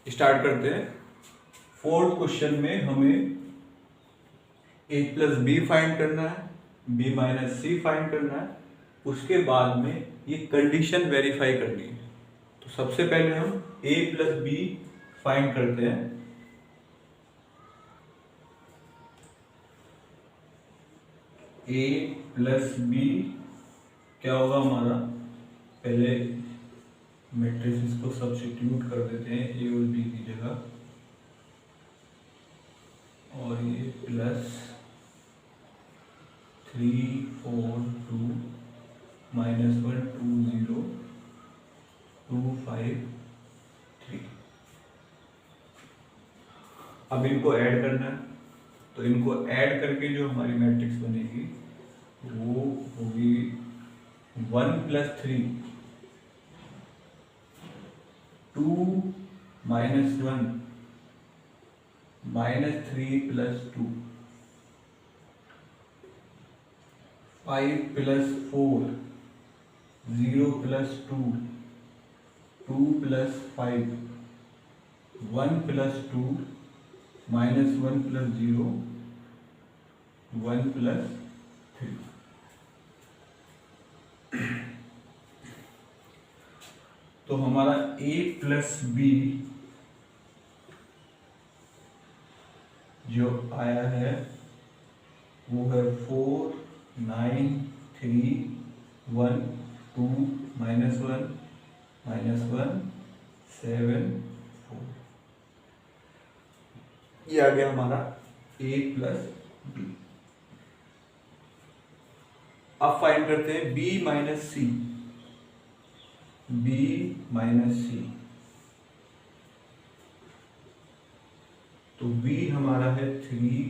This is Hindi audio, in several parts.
स्टार्ट करते हैं। फोर्थ क्वेश्चन में हमें a प्लस बी फाइंड करना है, b माइनस सी फाइंड करना है, उसके बाद में ये कंडीशन वेरीफाई करनी है। तो सबसे पहले हम a प्लस बी फाइंड करते हैं। a प्लस बी क्या होगा हमारा, पहले मैट्रिसेस को सब्स्टिट्यूट कर देते हैं a और b की जगह, और ये प्लस 3 4 2 माइनस 1 2 0 2 5 3। अब इनको ऐड करना है, तो इनको ऐड करके जो हमारी मैट्रिक्स बनेगी वो होगी 1 plus 3 2 minus 1 minus 3 plus 2 5 plus 4 0 plus 2 2 plus 5 1 plus 2 minus 1 plus 0 1 plus 3। तो हमारा a प्लस बी जो आया है वो है 4 9 3 1 2 माइनस 1 7 4। ये आ गया हमारा a प्लस बी। अब फाइंड करते हैं b माइनस सी। b माइनस सी, तो b हमारा है 3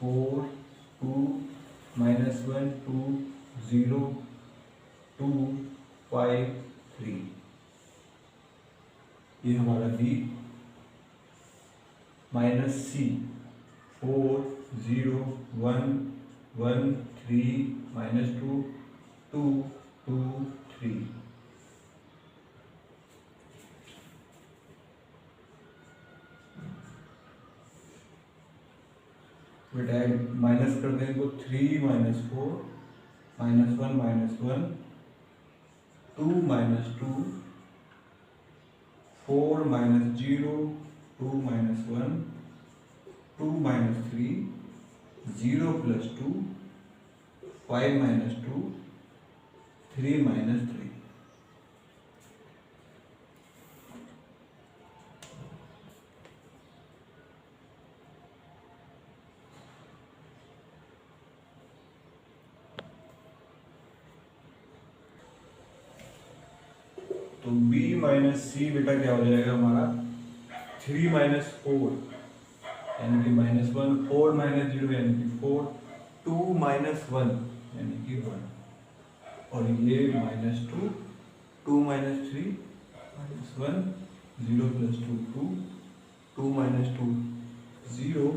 4 2 माइनस 1 2 0 2 5 3। ये हमारा b माइनस सी 4 0 1 1 3 माइनस 2 2 2 3। बेटा माइनस कर देंगे तो 3 minus 4 minus 1 minus 1 2 minus 2 4 minus 0 2 minus 1 2 minus 3 0 plus 2 5 minus 2 3 minus 3। तो b माइनस सी बेटा क्या हो जाएगा हमारा 3 माइनस 4 यानी कि माइनस 1 4 माइनस 0 यानी कि 4 2 माइनस 1 यानी कि 1 और ये minus 2 2 minus 3 minus 1 0 plus 2 2 2 minus 2 0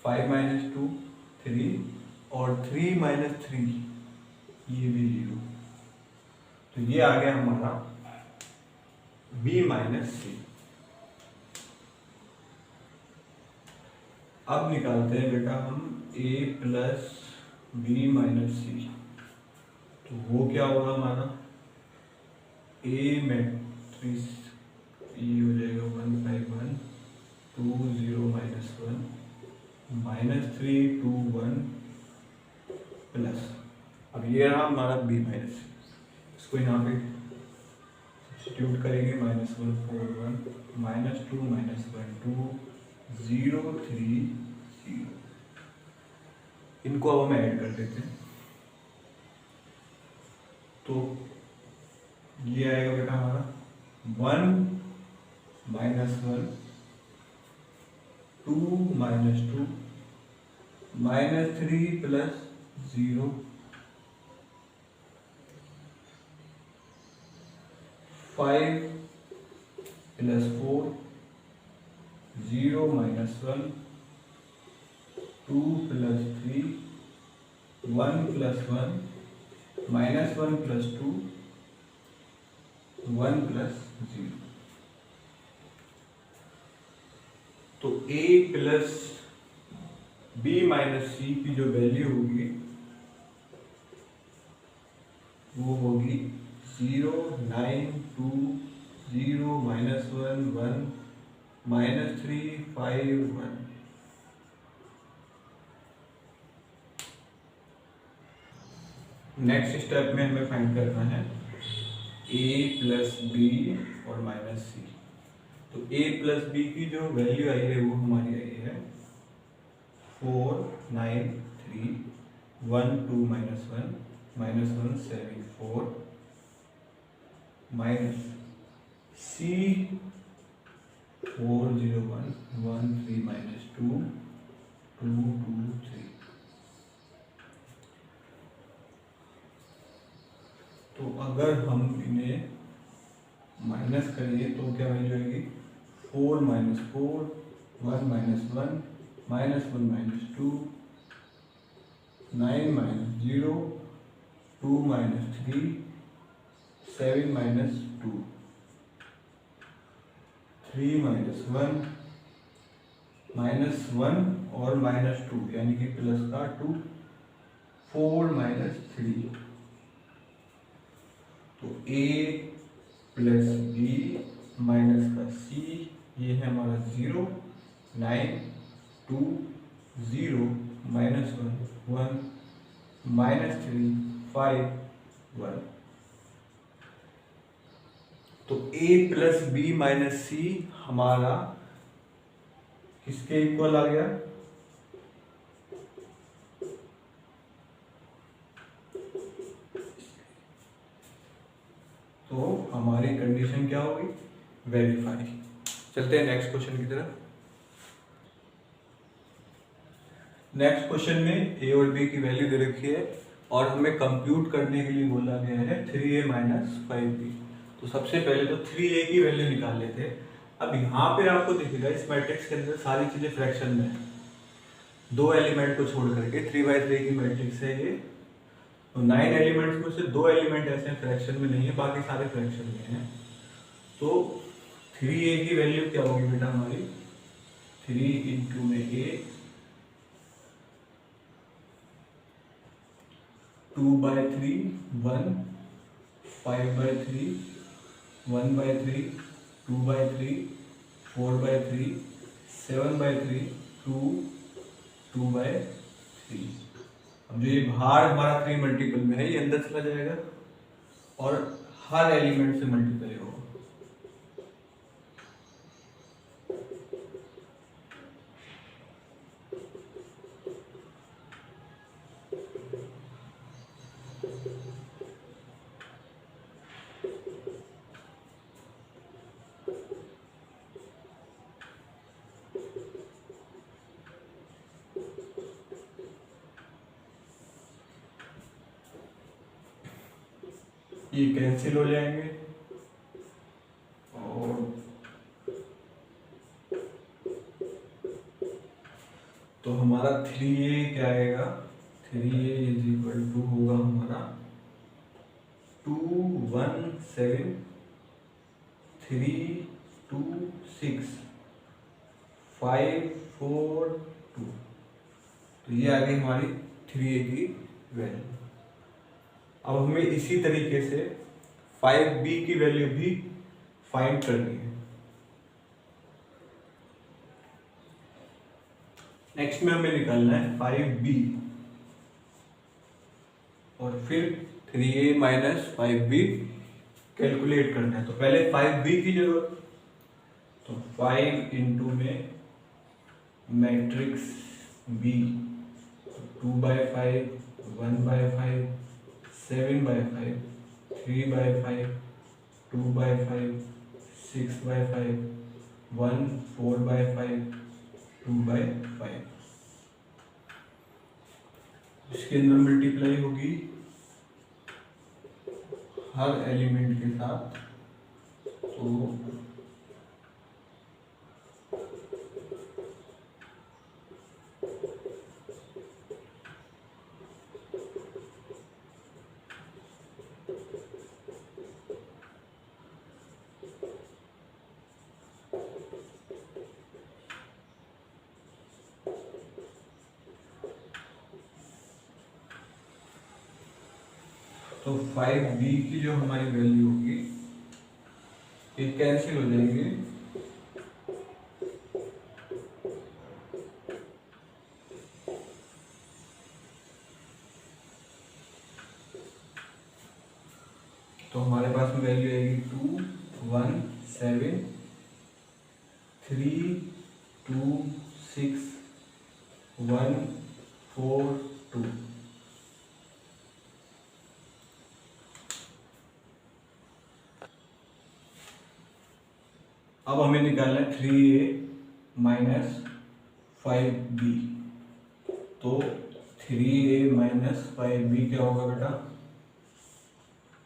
5 minus 2 3 और 3 माइनस 3 ये भी 0। तो ये आ गया हमारा b माइनस सी। अब निकालते हैं बेटा हम a प्लस बी माइनस सी। तो वो क्या होगा हमारा a मैट्रिक्स ये हो जाएगा 1 5 1 2 0 माइनस 1 माइनस 3 2 1 प्लस। अब ये रहा हमारा b माइनस सी, इसको यहाँ पे सब्स्टिट्यूट करेंगे माइनस 1 4 1 माइनस 2 माइनस 1 2 0 3 0। इनको अब हम ऐड कर देते हैं, तो ये आएगा बेटा हमारा 1 minus 1 2 minus 2 minus 3 plus 0 5 plus 4 0 minus 1 2 plus 3 1 plus 1 minus 1 plus 2 1 plus 0। a plus b minus C की जो वैल्यू होगी वो होगी 0, 9, 2, 0, -1, 1, -3, 5, 1। नेक्स्ट स्टेप में हमें फाइंड करना है a प्लस बी और माइनस सी। तो a प्लस बी की जो वैल्यू आई है वो हमारी आई है 4, 9, 3, 1, 2, -1, -1, 7, 4, माइनस c 4, 0, 1, 1, 3, -2, 2, 2, 3। तो अगर हम इन्हें माइनस करेंगे तो क्या वैल्यू आएगी 4, -4, 1, -1, -1, -2, 9, -0, 2, -3, 7, -2, 3, -1, -1 और -2 यानी कि प्लस का 2, 4, -3। तो a प्लस बी माइनस का सी, ये है हमारा 0, 9, 2, 0, -1, 1, -3, 5, 1। तो a प्लस बी माइनस सी हमारा किसके इक्वल आ गया? तो हमारी कंडीशन क्या होगी? वेरीफाई। चलते हैं नेक्स्ट क्वेश्चन की तरफ। नेक्स्ट क्वेश्चन में a और b की वैल्यू दे रखी है और हमें कंप्यूट करने के लिए बोला गया है 3a माइनस 5b। तो सबसे पहले तो 3a की वैल्यू निकाल लेते हैं। अब यहाँ पे आपको दिखेगा इस मैट्रिक्स के अंदर सारी चीजें फ्रैक्शन में है, 2 एलिमेंट को छोड़ करके 3x3 की मैट्रिक्स है ये। तो 9 एलिमेंट्स में से 2 एलिमेंट ऐसे फ्रैक्शन में नहीं है, बाकी सारे फ्रैक्शन में हैं। तो 3a की वैल्यू क्या होगी बेटा हमारी? 3 इंटू में a, 2/3, 1, 5/3, 1/3, 2/3, 4/3, 7/3, 2, 2/3। अब जो ये बाहर हमारा 3 मल्टीपल में है ये अंदर चला जाएगा और हर एलिमेंट से मल्टीप्लाई होगा। ये कैंसिल हो जाएंगे और तो हमारा 3a क्या आएगा? 3a इज इक्वल टू होगा हमारा 2, 1, 7, 3, 2, 6, 5, 4, 2। तो ये आ गई हमारी 3a की वैल्यू। अब हमें इसी तरीके से 5b की वैल्यू भी फाइंड करनी है। नेक्स्ट में हमें निकालना है 5b और फिर 3a माइनस 5b कैलकुलेट करना है। तो पहले 5b की जरूरत, तो 5 इंटू में मैट्रिक्स b, 2/5, 1/5, 7/5, 3/5, 2/5, 6/5, 1, 4/5, 2/5। इसके अंदर मल्टीप्लाई होगी हर एलिमेंट के साथ। तो तो 5b की जो हमारी वैल्यू होगी ये कैंसिल हो जाएगी, तो हमारे पास में वैल्यू आएगी 2 1 7 3 2 6 1 4 2। अब हमें निकालना है 3a माइनस 5b। तो 3a माइनस 5b क्या होगा बेटा,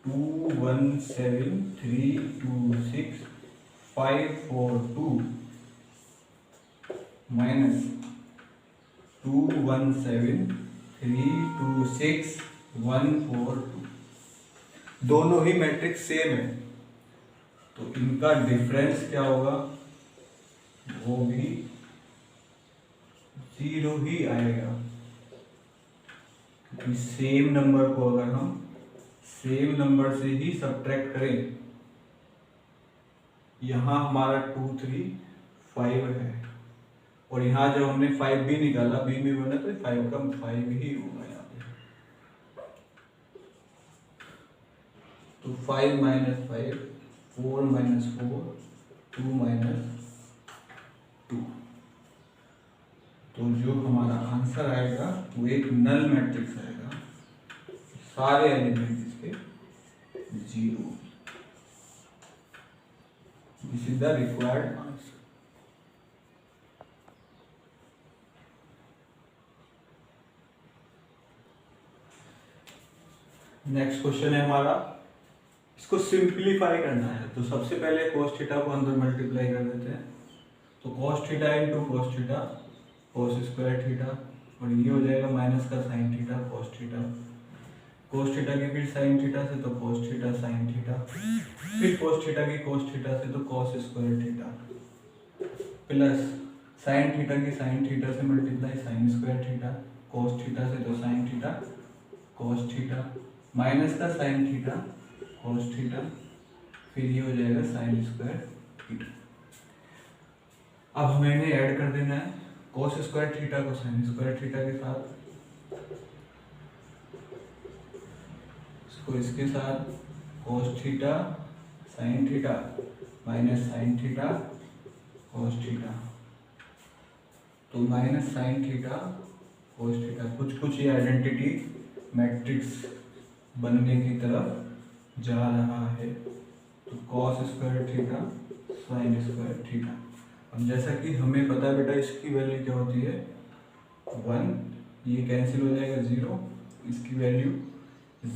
2 1 7 3 2 6 5 4 2 माइनस 2 1 7 3 2 6 1 4 2। दोनों ही मैट्रिक्स सेम है, तो इनका डिफरेंस क्या होगा, वो भी 0 ही आएगा, क्योंकि सेम नंबर को अगर हम सेम नंबर से ही सब्ट्रैक्ट करें, यहाँ हमारा 2 3 5 है और यहाँ जब हमने 5b निकाला, b में बना तो 5 का 5 ही होगा यहाँ पे। तो 5 माइनस 5 4 माइनस 4 2 माइनस 2। तो जो हमारा आंसर आएगा वो एक नल मैट्रिक्स आएगा, सारे एलिमेंट इसके 0। This is the required answer. Next question है हमारा, इसको सिंप्लीफाई करना है। तो सबसे पहले cos थीटा को अंदर मल्टीप्लाई कर देते हैं। तो cos theta into cos theta cos square theta, और ये हो जाएगा माइनस का sin theta cos theta. cos theta की फिर sin थीटा से तो cos थीटा sin थीटा, फिर cos थीटा की cos थीटा से तो cos square theta, plus sin theta की sin थीटा से multiply sin square theta, cos theta से तो sin theta cos theta, minus का sin थीटा cos थीटा, फिर ये हो जाएगा sin स्क्वायर थीटा। अब हमें इन्हें ऐड कर देना है, cos स्क्वायर थीटा को sin स्क्वायर थीटा के साथ, इसको इसके साथ cos theta sin theta minus sin theta cos theta, तो minus sin theta cos theta. कुछ कुछ ये आइडेंटिटी मैट्रिक्स बनने की तरफ जा रहा है। तो cos square theta sin square theta. अब जैसा कि हमें पता है बेटा इसकी वैल्यू क्या होती है 1, ये कैंसिल हो जाएगा 0, इसकी वैल्यू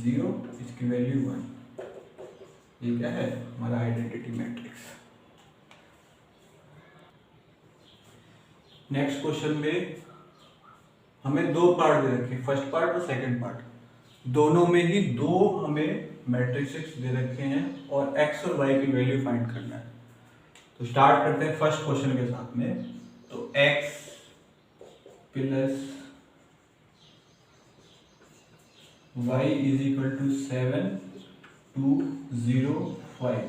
0, इसकी वैल्यू 1। ये क्या है हमारा आइडेंटिटी मैट्रिक्स। नेक्स्ट क्वेश्चन में हमें दो पार्ट दे रखे, फर्स्ट पार्ट और सेकंड पार्ट, दोनों में ही दो हमें मैट्रिक्स दे रखे हैं और x और y की वैल्यू फाइंड करना है। तो स्टार्ट करते हैं फर्स्ट क्वेश्चन के साथ में। तो x plus y is equal to 7 2 0 5,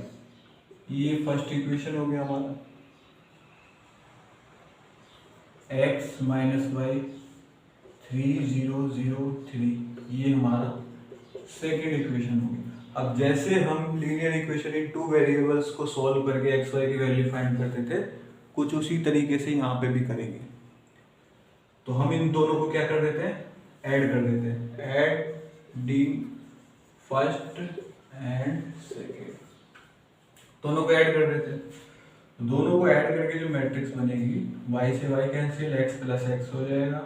ये फर्स्ट इक्वेशन हो गया हमारा। x माइनस वाई 3 0 0 3, ये हमारा सेकेंड इक्वेशन हो गया। अब जैसे हम linear equation in two variables को सॉल्व करके एक्स वाई की वैल्यू फाइंड करते थे, कुछ उसी तरीके से यहाँ पे भी करेंगे। तो हम इन दोनों को क्या कर देते हैं, ऐड कर देते हैं। Add D first and second, दोनों को ऐड कर देते हैं। तो दोनों को ऐड करके जो मैट्रिक्स बनेगी, y से y cancel, x plus x हो जाएगा,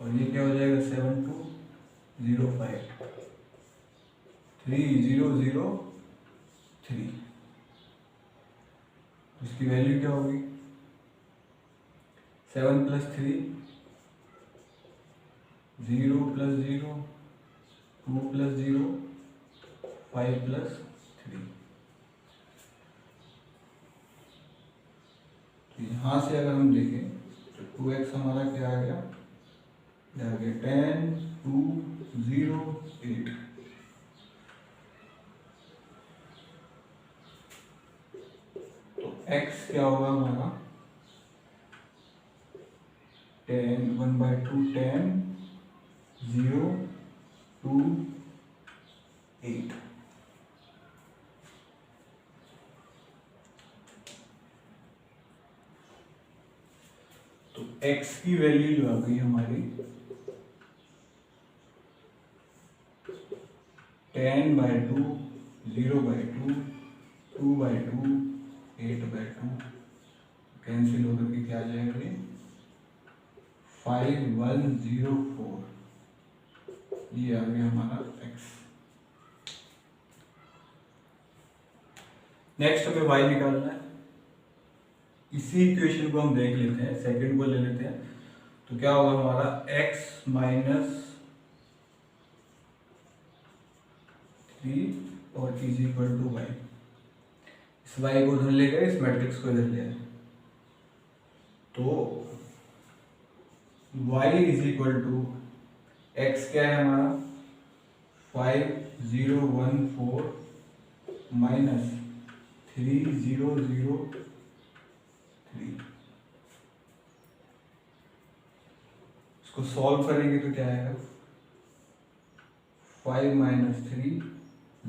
और ये क्या हो जाएगा 7 2 0 5 3 0 0 3। इसकी वैल्यू क्या होगी 7 प्लस 3 0 प्लस 0 2 प्लस 0 5 प्लस 3। तो यहाँ से अगर हम देखें तो 2x हमारा क्या आ गया, 10 2 0 8। x क्या होगा हमारा 10 1/2 10 0 2 8। तो x की वैल्यू जो आ गई हमारी 10/2 0/2 2/2 8/2 कैंसिल होकर के क्या आ जाएगा ये 5104। ये आ गया हमारा x। नेक्स्ट हमें y निकालना है। इसी इक्वेशन को हम देख लेते हैं, सेकंड को ले लेते हैं। तो क्या होगा हमारा x माइनस 3 और इज इक्वल टू वाई। इस y को उधर ले गए, इस मैट्रिक्स को इधर ले आए, तो y is equal to x क्या है हमारा 5014 माइनस 3003। इसको सॉल्व करेंगे तो क्या आएगा 5 माइनस 3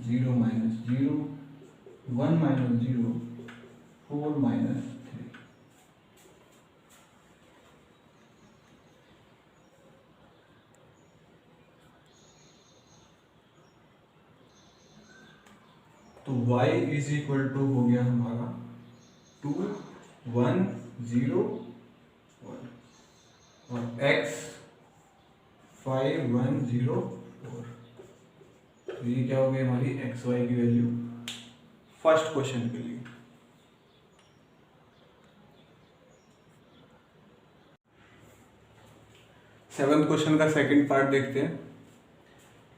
0 माइनस 0 1 माइनस 0 4 माइनस 3। तो y इज इक्वल टू हो गया हमारा 2 1 0 1 और x 5 1 0 4। तो ये क्या हो गई हमारी एक्स वाई की वैल्यू फर्स्ट क्वेश्चन के लिए। सेवंथ क्वेश्चन का सेकंड पार्ट देखते हैं।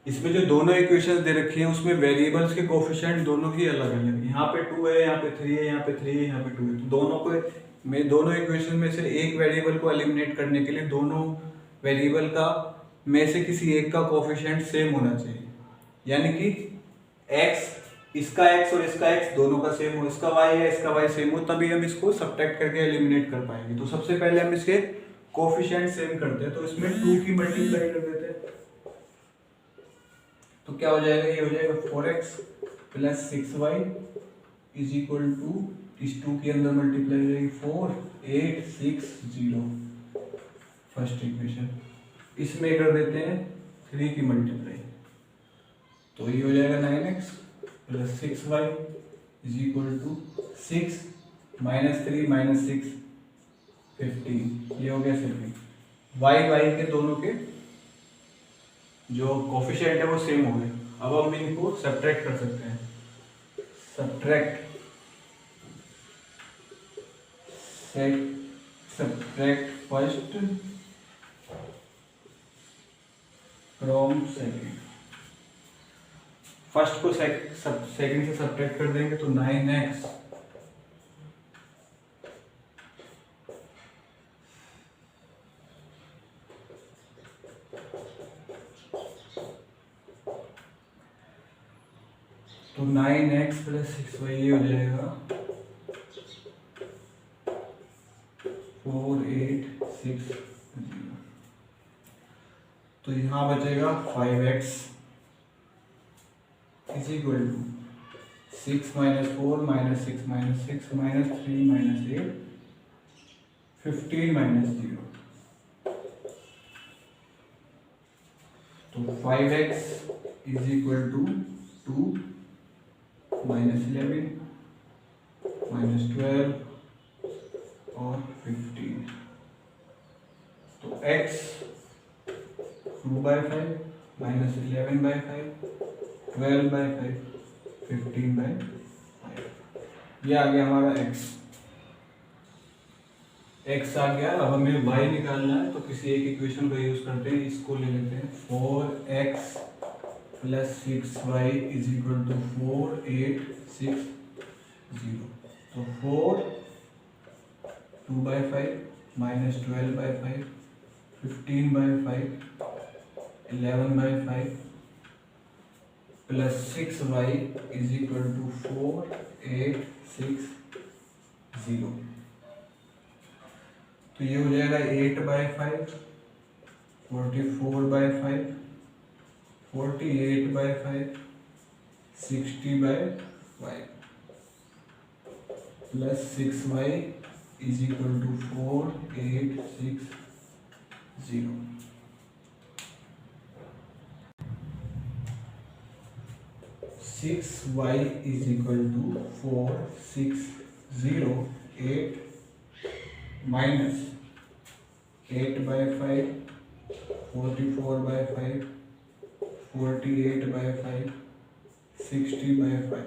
इसमें जो दोनों इक्वेशंस दे रखी हैं उसमें वेरिएबल्स के कोफिशिएंट दोनों ही अलग अलग हैं। यहाँ पे 2 है, यहाँ पे 3 है, यहाँ पे 3 है, यहाँ पे 2 है। तो दोनों इक्वेशन में से एक वेरिएबल को एलिमिनेट करने के लिए दोनों वेरिएबल का में से किसी एक का कोफिशिएंट सेम होना चाहिए। यानी कि इसका x और इसका x दोनों का सेम हो, इसका y है इसका y सेम हो, तभी हम इसको सब्ट्रैक्ट करके एलिमिनेट कर पाएंगे। तो सबसे पहले हम इसके कोफिशिएंट सेम करते हैं, तो इसमें 2 की मल्टीप्लाई कर देते हैं। तो क्या हो जाएगा, ये हो जाएगा 4x plus 6y is equal to इस 2 के अंदर मल्टीप्लाई हो जाएगी 4 8 6 0 फर्स्ट इक्वेशन। इसमें कर देते हैं 3 की मल्टीप्लाई, तो ये हो जाएगा 9x plus 6y is equal to 6 minus 3 minus 6 15। ये हो गया 7। y के दोनों के जो कोफिशिएंट है वो सेम हो गए। अब हम इनको सब्ट्रैक्ट कर सकते हैं। Subtract first from second. First को सेकंड से सब्ट्रैक्ट कर देंगे तो 9x तो 9x प्लस 6y ये हो जाएगा 4 8 6 0। तो यहाँ बचेगा 5x is equal to 6 minus 4 minus 6 minus 6 minus 3 minus 8 15 minus 0। तो 5x is equal to 2 minus 11 minus 12 और 15। तो x 2/5 माइनस 11/5 12/5 15/5। ये आ गया हमारा x आ गया। अब हमें y निकालना है, तो किसी एक इक्वेशन का यूज करते हैं, इसको ले लेते हैं 4x plus 6y is equal to 4 8 6 0। तो 4 2/5 minus 12/5 15/5 11/5 plus 6y is equal to 4 8 6 0। तो ये हो जाएगा 8/5, 44/5, 48/5, 60/5 plus 6y is equal to 4860। 6y is equal to 4608 minus 8/5, 44/5, 48/5, 60/5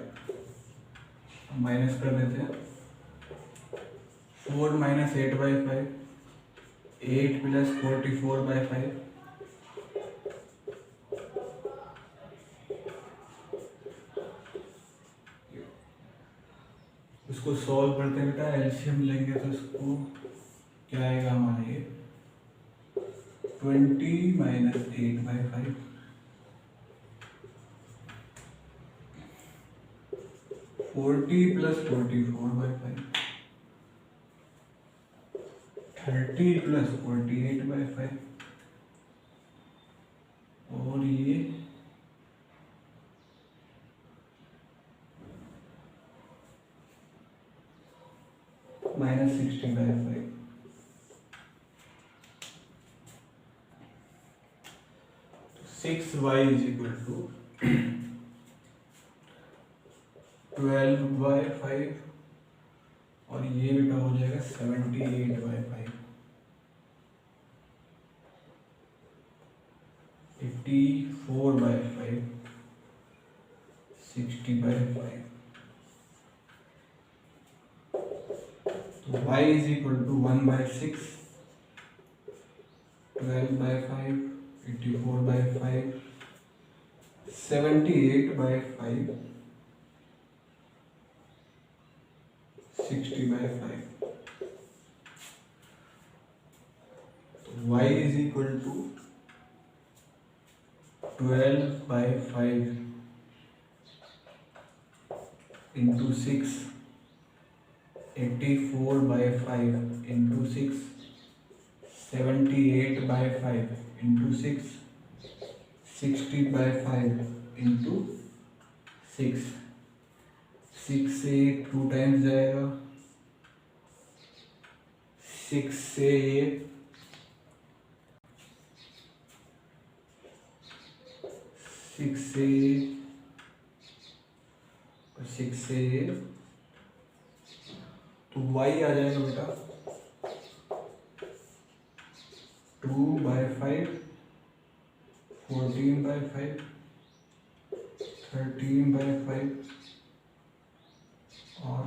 minus कर देते हैं। 4 माइनस 8/5, 8 प्लस 44/5, इसको सॉल्व करते हैं बेटा, एलसीएम लेंगे तो इसको क्या आएगा हमारा ये 20 माइनस 8/5, 40 प्लस 44/5, 30 प्लस 48/5 और ये माइनस 60/5। तो 6y इज इक्वल टू 12/5 और ये बेटा हो जाएगा 78/5, 84/5, 60/5। तो y इज इक्वल टू 1/6, 12/5, 84/5, 78/5, 60/5। तो y is equal to 12/5 into 6, 84/5 into 6, 78/5 into 6, 60/5 into 6। 6 से 2 टाइम्स जाएगा, 6 से ये 6 से 6 से ये, तो y आ जाएगा बेटा 2/5, 14/5, 13/5 और